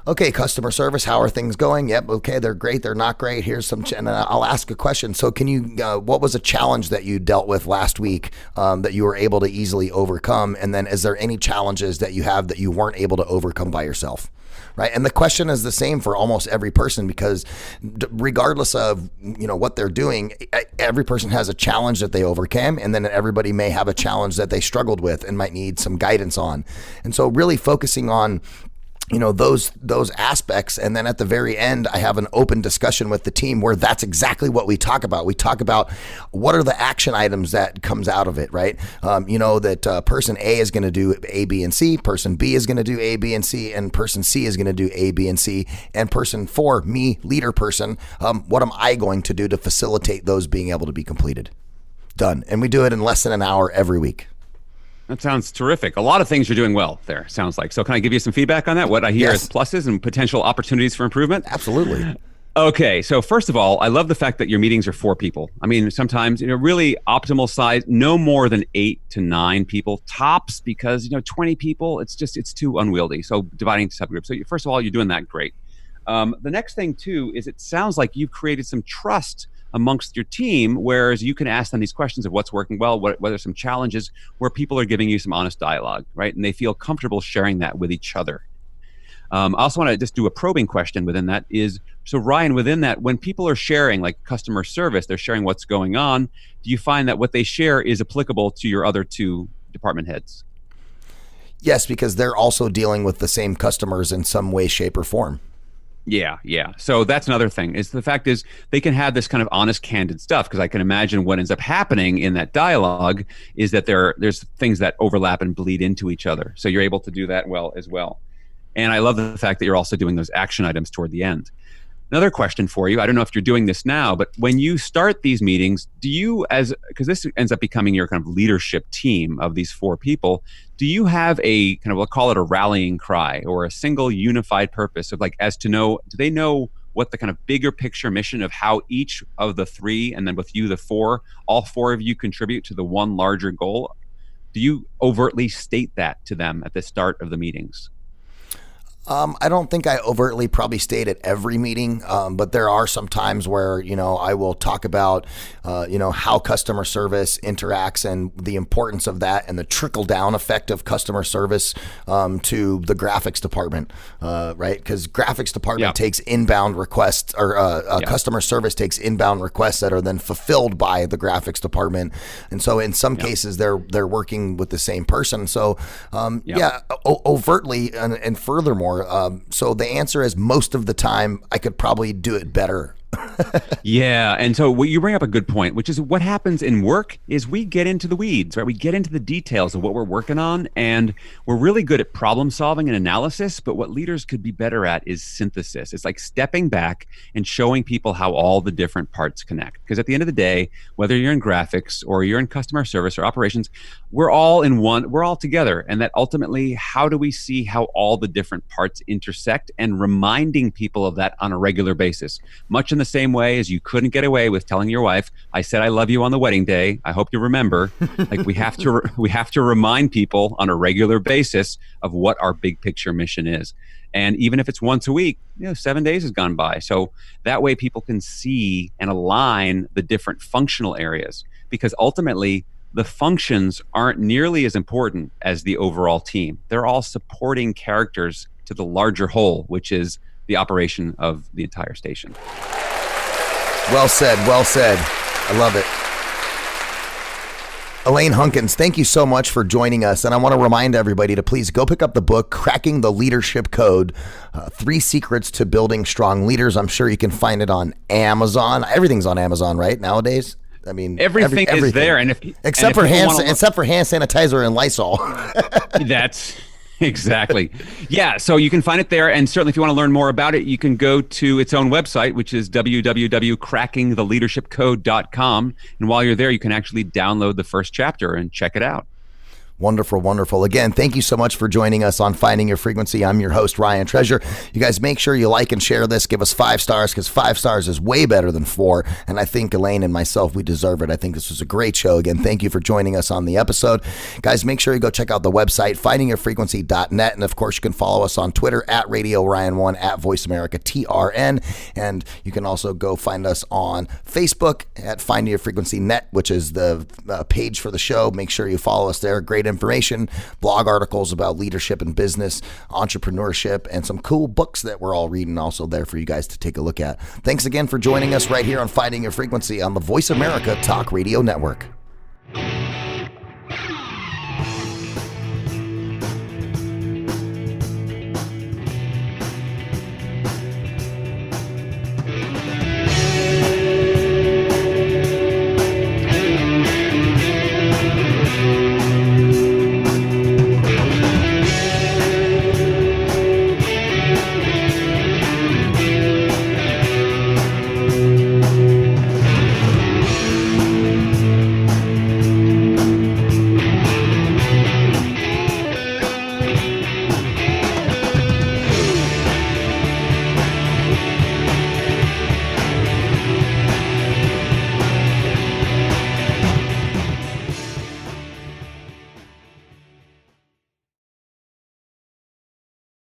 okay, customer service, how are things going? Yep, okay, they're great, they're not great. Here's some, and I'll ask a question. So can you, what was a challenge that you dealt with last week that you were able to easily overcome? And then is there any challenges that you have that you weren't able to overcome by yourself? Right. And the question is the same for almost every person, because regardless of, what they're doing, every person has a challenge that they overcame. And then everybody may have a challenge that they struggled with and might need some guidance on. And so really focusing on those aspects. And then at the very end, I have an open discussion with the team where that's exactly what we talk about. We talk about what are the action items that comes out of it, right? That person A is going to do A, B, and C, person B is going to do A, B, and C, and person C is going to do A, B, and C, and person 4, me, leader person, what am I going to do to facilitate those being able to be completed? Done. And we do it in less than an hour every week. That sounds terrific. A lot of things you're doing well there, sounds like. So can I give you some feedback on that? What I hear is pluses and potential opportunities for improvement? Absolutely. Okay. So first of all, I love the fact that your meetings are 4 people. I mean, sometimes, really optimal size, no more than 8 to 9 people tops, because, 20 people, it's too unwieldy. So dividing into subgroups. So first of all, you're doing that great. The next thing too, is it sounds like you've created some trust amongst your team, whereas you can ask them these questions of what's working well, what are some challenges, where people are giving you some honest dialogue, right? And they feel comfortable sharing that with each other. I also want to just do a probing question within that is, so Ryan, within that, when people are sharing like customer service, they're sharing what's going on. Do you find that what they share is applicable to your other two department heads? Yes, because they're also dealing with the same customers in some way, shape, or form. Yeah. So that's another thing. Is the fact is they can have this kind of honest, candid stuff, because I can imagine what ends up happening in that dialogue is that there's things that overlap and bleed into each other. So you're able to do that well as well. And I love the fact that you're also doing those action items toward the end. Another question for you. I don't know if you're doing this now, but when you start these meetings, do you, because this ends up becoming your kind of leadership team of these 4 people, do you have a kind of, we'll call it a rallying cry or a single unified purpose of like, do they know what the kind of bigger picture mission of how each of the 3, and then with you, the 4, all 4 of you contribute to the one larger goal? Do you overtly state that to them at the start of the meetings? I don't think I overtly probably state at every meeting, but there are some times where, I will talk about, how customer service interacts and the importance of that and the trickle down effect of customer service to the graphics department, right? Because graphics department takes inbound requests or customer service takes inbound requests that are then fulfilled by the graphics department. And so in some cases, they're working with the same person. So, overtly and furthermore, so the answer is most of the time I could probably do it better. Yeah. And so what you bring up a good point, which is what happens in work is we get into the weeds, right? We get into the details of what we're working on, and we're really good at problem solving and analysis. But what leaders could be better at is synthesis. It's like stepping back and showing people how all the different parts connect. Because at the end of the day, whether you're in graphics or you're in customer service or operations, we're all together. And that ultimately, how do we see how all the different parts intersect, and reminding people of that on a regular basis, much in the same way as you couldn't get away with telling your wife, I said I love you on the wedding day. I hope you remember. Like we have to remind people on a regular basis of what our big picture mission is. And even if it's once a week, 7 days has gone by. So that way people can see and align the different functional areas, because ultimately the functions aren't nearly as important as the overall team. They're all supporting characters to the larger whole, which is the operation of the entire station. Well said. I love it. Elaine Hunkins, thank you so much for joining us. And I want to remind everybody to please go pick up the book, Cracking the Leadership Code, 3 Secrets to Building Strong Leaders. I'm sure you can find it on Amazon. Everything's on Amazon, right, nowadays? I mean, everything is there. Except for hand sanitizer and Lysol. That's... Exactly. Yeah. So you can find it there. And certainly if you want to learn more about it, you can go to its own website, which is www.crackingtheleadershipcode.com. And while you're there, you can actually download the first chapter and check it out. Wonderful. Again, thank you so much for joining us on Finding Your Frequency. I'm your host, Ryan Treasure. You guys make sure you like and share this. Give us 5 stars, because 5 stars is way better than 4. And I think Elaine and myself, we deserve it. I think this was a great show. Again, thank you for joining us on the episode. Guys, make sure you go check out the website, findingyourfrequency.net. And of course, you can follow us on Twitter at Radio Ryan1, at Voice America TRN. And you can also go find us on Facebook at Finding Your Frequency Net, which is the page for the show. Make sure you follow us there. Great information, blog articles about leadership and business, entrepreneurship, and some cool books that we're all reading also there for you guys to take a look at. Thanks again for joining us right here on Finding Your Frequency on the Voice America Talk Radio Network.